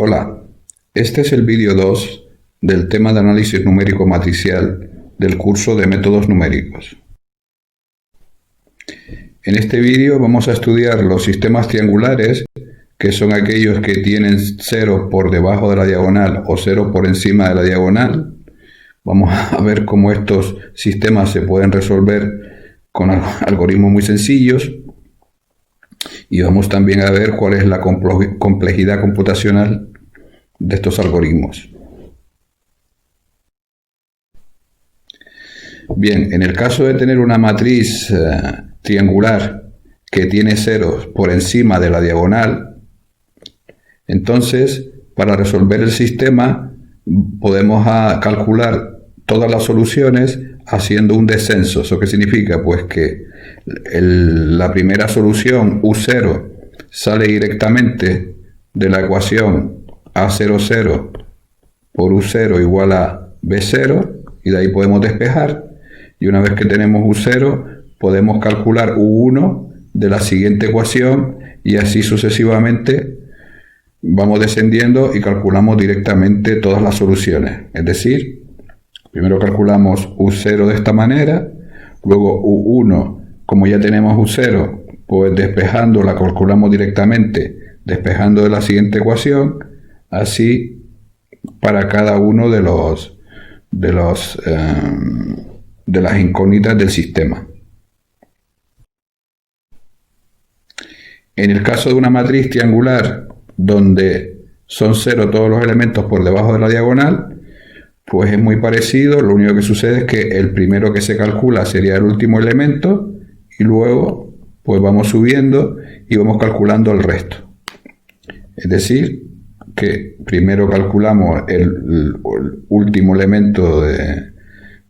Hola, este es el vídeo 2 del tema de análisis numérico matricial del curso de métodos numéricos. En este vídeo vamos a estudiar los sistemas triangulares, que son aquellos que tienen 0 por debajo de la diagonal o 0 por encima de la diagonal. Vamos a ver cómo estos sistemas se pueden resolver con algoritmos muy sencillos. Y vamos también a ver cuál es la complejidad computacional de estos algoritmos. Bien, en el caso de tener una matriz triangular que tiene ceros por encima de la diagonal, entonces para resolver el sistema podemos calcular todas las soluciones haciendo un descenso. ¿Eso qué significa? Pues que la primera solución, U0, sale directamente de la ecuación A00 por U0 igual a B0, y de ahí podemos despejar. Y una vez que tenemos U0, podemos calcular U1 de la siguiente ecuación, y así sucesivamente vamos descendiendo y calculamos directamente todas las soluciones. Es decir, primero calculamos U0 de esta manera, luego U1, como ya tenemos U0, pues despejando la calculamos directamente, despejando de la siguiente ecuación, así para cada uno de las incógnitas del sistema. En el caso de una matriz triangular donde son 0 todos los elementos por debajo de la diagonal, pues es muy parecido. Lo único que sucede es que el primero que se calcula sería el último elemento, y luego pues vamos subiendo y vamos calculando el resto. Es decir, que primero calculamos el último elemento de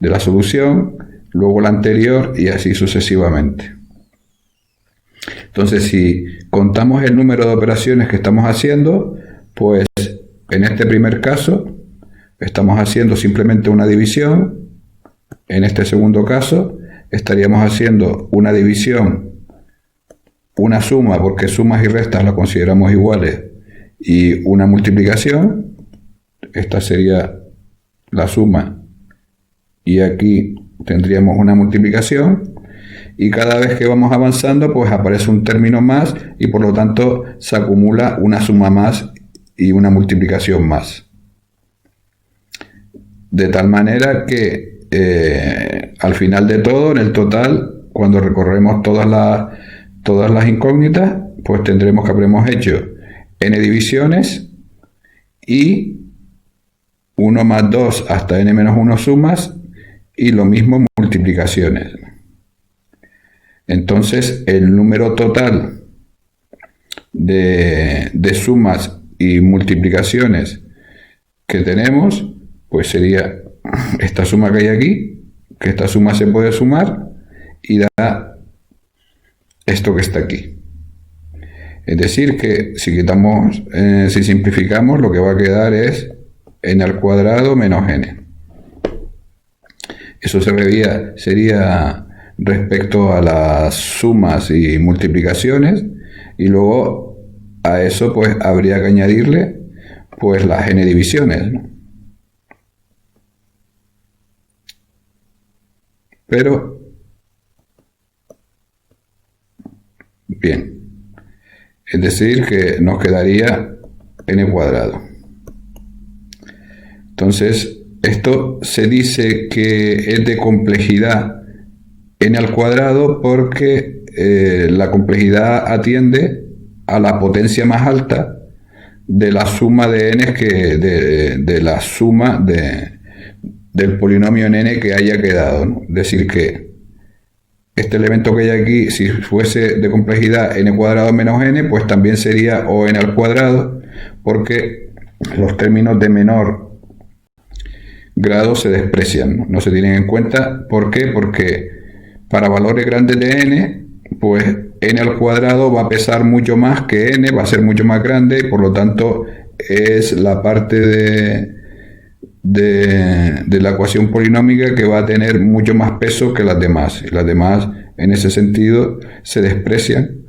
la solución, luego el anterior, y así sucesivamente. Entonces, si contamos el número de operaciones que estamos haciendo, pues en este primer caso estamos haciendo simplemente una división. En este segundo caso estaríamos haciendo una división, una suma, porque sumas y restas las consideramos iguales, y una multiplicación. Esta sería la suma y aquí tendríamos una multiplicación, y cada vez que vamos avanzando pues aparece un término más, y por lo tanto se acumula una suma más y una multiplicación más. De tal manera que al final de todo, en el total, cuando recorremos todas las incógnitas, pues tendremos que habremos hecho n divisiones y 1 más 2 hasta n menos 1 sumas, y lo mismo multiplicaciones. Entonces el número total de sumas y multiplicaciones que tenemos pues sería esta suma que hay aquí, que esta suma se puede sumar y da esto que está aquí. Es decir, que si quitamos, si simplificamos, lo que va a quedar es n al cuadrado menos n. Eso sería respecto a las sumas y multiplicaciones, y luego a eso pues habría que añadirle pues las n divisiones, ¿no? Pero bien, es decir, que nos quedaría n cuadrado. Entonces, esto se dice que es de complejidad n al cuadrado porque la complejidad atiende a la potencia más alta de la suma de n de la suma del polinomio en n que haya quedado, ¿no? Es decir, que este elemento que hay aquí, si fuese de complejidad n cuadrado menos n, pues también sería o n al cuadrado, porque los términos de menor grado se desprecian, no se tienen en cuenta. ¿Por qué? Porque para valores grandes de n, pues n al cuadrado va a pesar mucho más que n, va a ser mucho más grande, y por lo tanto es la parte de la ecuación polinómica que va a tener mucho más peso que las demás. Y las demás, en ese sentido, se desprecian,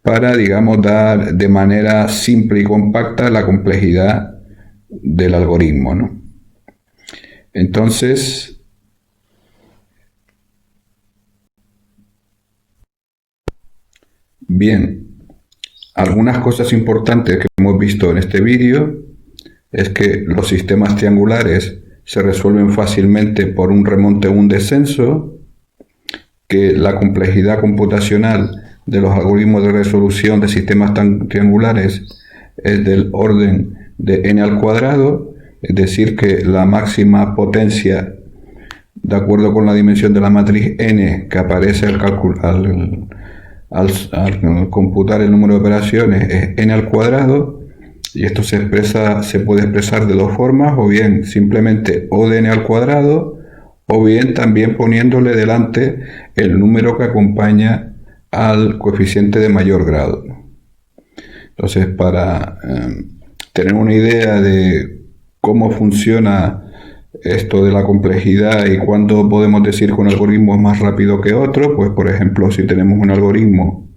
para, digamos, dar de manera simple y compacta la complejidad del algoritmo, ¿no? Entonces, bien, algunas cosas importantes que hemos visto en este vídeo es que los sistemas triangulares se resuelven fácilmente por un remonte o un descenso, que la complejidad computacional de los algoritmos de resolución de sistemas triangulares es del orden de n al cuadrado, es decir, que la máxima potencia, de acuerdo con la dimensión de la matriz n que aparece al computar el número de operaciones, es n al cuadrado, y esto se puede expresar de dos formas, o bien simplemente O de n al cuadrado, o bien también poniéndole delante el número que acompaña al coeficiente de mayor grado. Entonces, para tener una idea de cómo funciona esto de la complejidad y cuándo podemos decir que un algoritmo es más rápido que otro, pues por ejemplo, si tenemos un algoritmo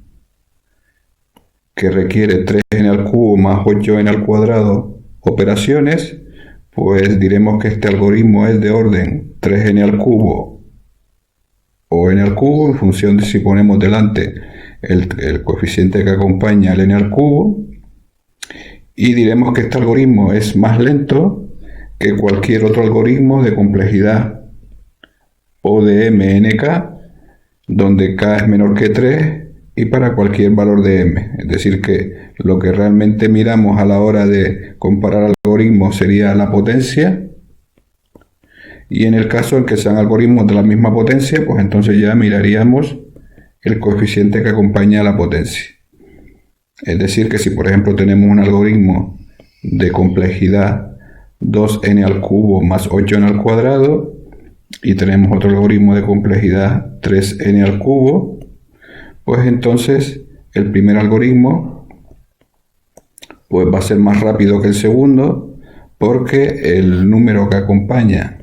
que requiere 3n al cubo más 8n al cuadrado operaciones, pues diremos que este algoritmo es de orden 3n al cubo o n al cubo, en función de si ponemos delante el coeficiente que acompaña al n al cubo, y diremos que este algoritmo es más lento que cualquier otro algoritmo de complejidad O de m n k, donde k es menor que 3 y para cualquier valor de m. Es decir, que lo que realmente miramos a la hora de comparar algoritmos sería la potencia, y en el caso en que sean algoritmos de la misma potencia, pues entonces ya miraríamos el coeficiente que acompaña a la potencia. Es decir, que si por ejemplo tenemos un algoritmo de complejidad 2n al cubo más 8n al cuadrado y tenemos otro algoritmo de complejidad 3n al cubo, pues entonces el primer algoritmo pues va a ser más rápido que el segundo, porque el número que acompaña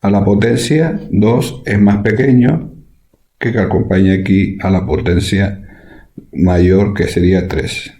a la potencia 2 es más pequeño que acompaña aquí a la potencia mayor, que sería 3.